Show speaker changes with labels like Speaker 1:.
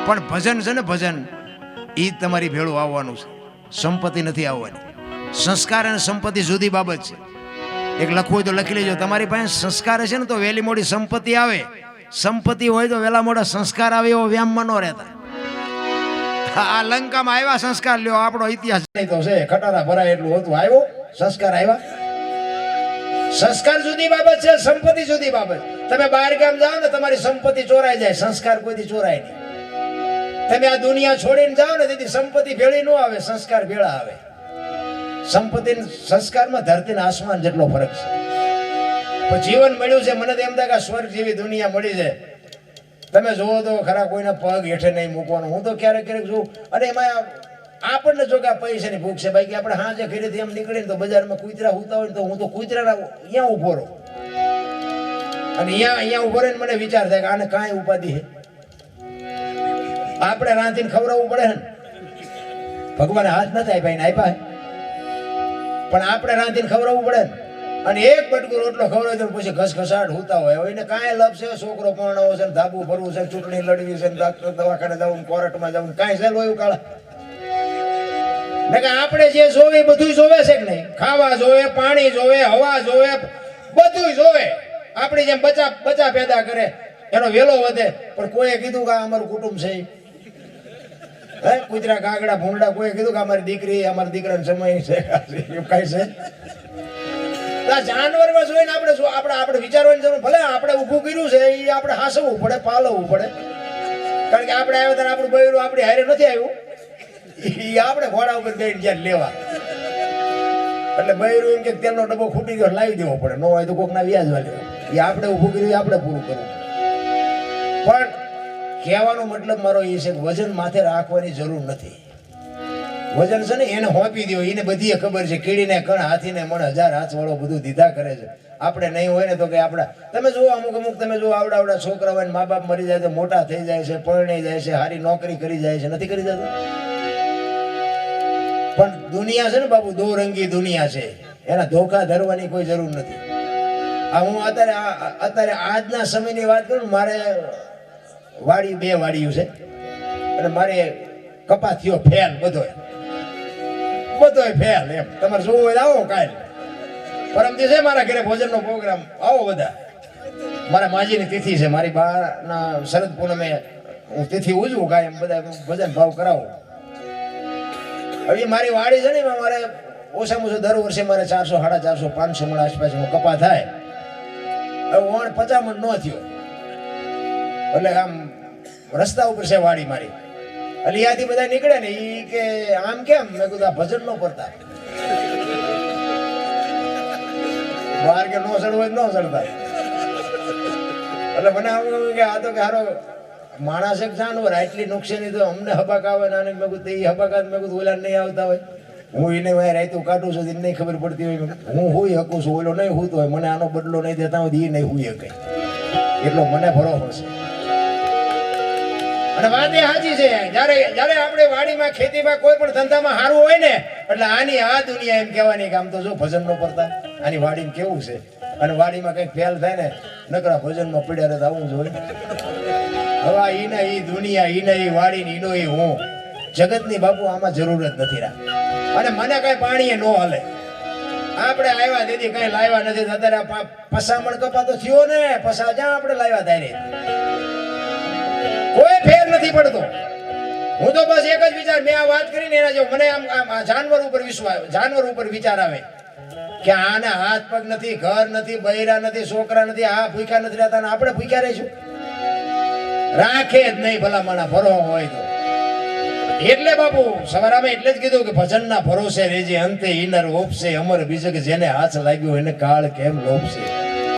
Speaker 1: પણ ભજન છે ને ભજન એ તમારી ભેળું આવવાનું છે, સંપત્તિ નથી આવવાની. સંસ્કાર અને સંપત્તિ જુદી બાબત છે. એક લખવું હોય તો લખી લેજો, તમારી પાસે સંસ્કાર છે ને તો વહેલી મોડી સંપત્તિ આવે, સંપત્તિ હોય તો વહેલા મોડા સંસ્કાર આવે એવો વ્યામમાં ન રહેતા. આ લંકામાં આવ્યા સંસ્કાર, લ્યો આપણો ઇતિહાસ તો છે, ખટારા ભરાય એટલું હતું, આવ્યો સંસ્કાર આવ્યા. સંસ્કાર જુદી બાબત છે, સંપત્તિ જુદી બાબત. તમે બહાર ગામ જાઓ ને તમારી સંપત્તિ ચોરાઈ જાય, સંસ્કાર કોઈથી ચોરાય નહીં. તમે આ દુનિયા છોડીને જાઓ ને તેથી સંપત્તિ ભેળી ન આવે, સંસ્કાર ભેળા આવે. સંપત્તિ સંસ્કારમાં ધરતી ને આસમાન જેટલો ફરક છે. પણ જીવન મળ્યું છે, મને તો એમ થાય કે સ્વર્ગ જેવી દુનિયા મળી છે. તમે જોવો તો ખરા, કોઈના પગ હેઠે નહીં મૂકવાનું. હું તો ક્યારેક ક્યારેક જોઉં, અને એમાં આપણને જો કે આ પૈસાની ભૂખ છે, બાકી આપણે હાજે ઘરેથી એમ નીકળીને તો બજારમાં કૂતરા હોતા હોય તો હું તો કૂતરાના અહીંયા ઉભો રહું, અને અહીંયા ઉભો રહીને મને વિચાર થાય કે આને કાંઈ ઉપાધિ છે. આપણે રાંધીને ખવડાવવું પડે ને, ભગવાને હાથ નથી આપ્યા, એને આપ્યા, પણ આપણે રાંધીને ખવડાવવું પડે ને. અને એક બટકું રોટલો ખવડાવે તો પછી ઘસઘસાટ હોતા હોય, એને કાંઈ લાભ છે? છોકરો પરણાવો છે, ધાબુ ભરવું છે, ચૂંટણી લડવી છે, ડોક્ટર દવાખાને જવું, કોર્ટમાં જવું, કાંઈ છે લોયું કાળા? આપણે જે જોવે બધું જોવે છે કે નહીં? ખાવા જોવે, પાણી જોવે, હવા જોવે, બધું જોવે. આપણી જેમ બચા પેદા કરે, એનો વેલો વધે. પણ કોઈએ કીધું કે અમારું કુટુંબ છે, હે કૂતરા કાગડા ભૂંડા, કોઈએ કીધું કે અમારી દીકરી અમારા દીકરાનો સમય છે, એવું કાંઈ છે? જાનવરમાં જોઈને આપણે વિચારવાની જરૂર. ભલે આપણે ઊભું કર્યું છે, એ આપણે હાંસવું પડે, પાલવવું પડે. કારણ કે આપણે આવ્યા ત્યારે આપણું બૈરું આપણી હારે નથી આવ્યું, એ આપણે ઘોડા ઉપર બેઠ જ્યાં લેવા. એટલે બૈરું એમ કે તેલનો ડબ્બો ખૂટી ગયો લાવી દેવો પડે, ન હોય તો કોકના વ્યાજવા લેવો. એ આપણે ઊભું કર્યું, આપણે પૂરું કરવું. પણ કહેવાનો મતલબ મારો એ છે કે વજન માથે રાખવાની જરૂર નથી. વજન છે ને એને હોપી દો, એને બધી ખબર છે. કીડીને કણ, હાથીને મણ, 1000 હાથ વાળો બધું દીધા કરે છે. આપણે નહીં હોય ને તો કે આપણા, તમે જુઓ અમુક તમે જુઓ આવડા છોકરા હોય, મા બાપ મરી જાય તો મોટા થઈ જાય છે, પરણી જાય છે, સારી નોકરી કરી જાય છે, નથી કરી જતું? પણ દુનિયા છે ને બાબુ, દો રંગી દુનિયા છે, એના ધોખા ધરવાની કોઈ જરૂર નથી. આ હું અત્યારે આજના સમયની વાત કરું, મારે વાડી 2 વાડીયું છે, અને મારે કપા થયો ફેલ, બધોય ફેલ. એમ તમારે જોવું હોય આવો. કાલ પરમ દિવસે મારા ઘરે ભોજનનો પ્રોગ્રામ, આવો બધા. મારા માજીની તિથિ છે, મારી બાના શરદ પૂનમે હું તિથિ ઉજવું, કાયમ બધા ભજન ભાવ કરાવું. હવે મારી વાડી છે ને, એમાં મારે ઓછામાં ઓછું દર વર્ષે મારે 400, 450, 500 મણ આસપાસનો કપા થાય. હવે 50 મણ ન થયો, એટલે આમ રસ્તા ઉપર છે વાડી મારી. એટલે ત્યાંથી બધા નીકળે ને, એ કે આમ કેમ? મેં કીધું આ ભજન નો કરતા, બહાર કે નો ચડવું હોય ન ચડતા. એટલે મને આમ કે આ તો કે હારો માણસ એક જાનવર, આટલી નુકસાની તો અમને હબાક આવે ને. મેં કીધું એ હબાકાત, મેં કીધું ઓલા નહીં આવતા હોય, હું એને રાયતું કાઢું છું, એને નહીં ખબર પડતી હોય. હું હોઈ શકું છું, ઓલો નહીં હોતો હોય, મને આનો બદલો નહીં દેતા હોય, એ નહીં હોઈ શકે, એટલો મને ભરોસો છે. અને વાત એ સાચી છે, જયારે આપણે વાડીમાં, ખેતીમાં, કોઈ પણ ધંધામાં સારું હોય ને, એટલે આની આ દુનિયા એમ કહેવાની કે આમ તો જો ભજન નો કરતા, આની વાડીમાં કેવું છે. અને વાડીમાં કઈક ફેલ થાય ને, નકરા ભજનમાં પડ્યા રહેતા આવું જોઈએ. હવે ઈને ઈ દુનિયા, ઈને ઈ વાડી, ઈનો ઈ હું, જગતની બાપુ આમાં જરૂર જ નથી રાખ. અને મને કઈ પાણીએ ન હાલે. આપણે આવ્યા દીદી કઈ લાવ્યા નથી. અત્યારે પસામણ કપા તો થયો ને, પસા જ્યાં આપણે લાવ્યા ત્યારે કોઈ ફેર નથી પડતો. હું તો બસ એક જ વિચાર, મેં આ વાત કરીને એના જેવું મને આમ જાનવર ઉપર વિશ્વાસ, જાનવર ઉપર વિચાર આવે કે આને હાથ પગ નથી, ઘર નથી, બૈરા નથી, છોકરા નથી, આ ભૂખ્યા નથી રહેતા, આપણે ભૂખ્યા રહીશું? રાખે જ નહીં ભલામણા, ભરો હોય તો. એટલે બાપુ સવારામાં એટલે જ કીધું કે ભજનના ભરોસે રેજે, અંતે ઈનર ઓપશે, અમર બીજક જેને હાથ લાગ્યો એને કાળ કેમ લોપશે.